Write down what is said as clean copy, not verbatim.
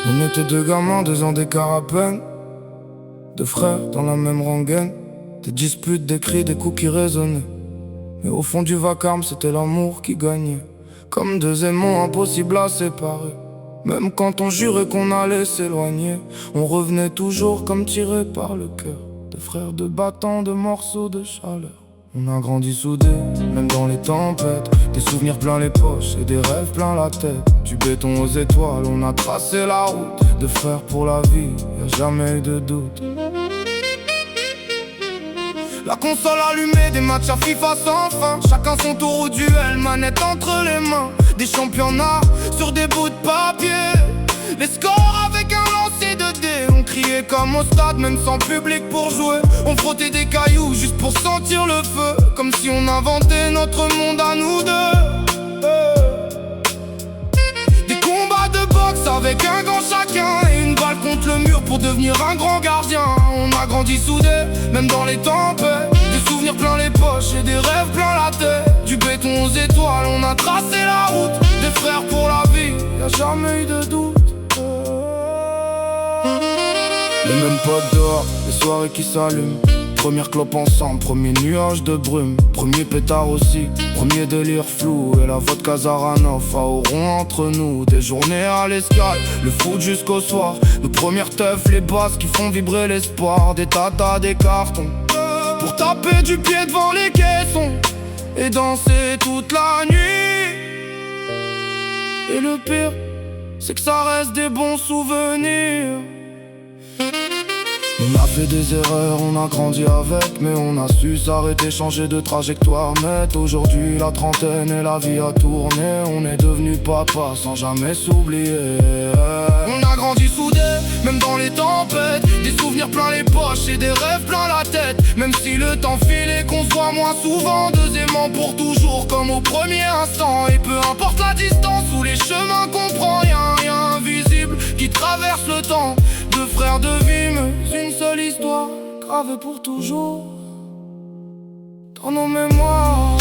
On était deux gamins, 2 ans d'écart à peine. Deux frères dans la même rengaine. Des disputes, des cris, des coups qui résonnaient. Mais au fond du vacarme, c'était l'amour qui gagnait. Comme 2 aimants impossibles à séparer. Même quand on jurait qu'on allait s'éloigner, on revenait toujours comme tirés par le cœur. Deux frères, deux battants, 2 morceaux de chaleur. On a grandi soudés, même dans les tempêtes. Des souvenirs plein les poches et des rêves plein la tête. Du béton aux étoiles, on a tracé la route. Deux frères pour la vie, y'a jamais eu de doute. La console allumée, des matchs à FIFA sans fin. Chacun son tour au duel, manette entre les mains. Des championnats sur des bouts de papier. Les scores avec un lancer de dés. On criait comme au stade, même sans public pour jouer. On frottait des cailloux juste pour sentir le feu. Comme si on inventait notre monde à nous deux. Des combats de boxe avec un gant chacun. Et une balle contre le mur pour devenir un grand gardien. On a grandi soudés, même dans les tempêtes. Des souvenirs plein les poches et des rêves plein la tête. Du béton aux étoiles, on a tracé la route. Des frères pour la vie, y'a jamais eu de doute. Les mêmes potes dehors, les soirées qui s'allument. Première clope ensemble, premier nuage de brume. Premier pétard aussi, premier délire flou. Et la vodka Zaranov à au rond entre nous. Des journées à l'escale, le foot jusqu'au soir. Nos premières teufs, les basses qui font vibrer l'espoir. Des tatas, des cartons pour taper du pied devant les caissons et danser toute la nuit. Et le pire, c'est que ça reste des bons souvenirs. On a fait des erreurs, on a grandi avec. Mais on a su s'arrêter, changer de trajectoire nette. Aujourd'hui la trentaine et la vie a tourné. On est devenu papa sans jamais s'oublier. On a grandi soudés, même dans les tempêtes. Des souvenirs plein les poches et des rêves plein la tête. Même si le temps file et qu'on se voit moins souvent. 2 aimants pour toujours comme au premier instant. Et peu importe la distance ou les chemins qu'on prend, y'a un rien invisible qui traverse le temps. 2 frères de vie, mais une seule histoire, gravée pour toujours dans nos mémoires.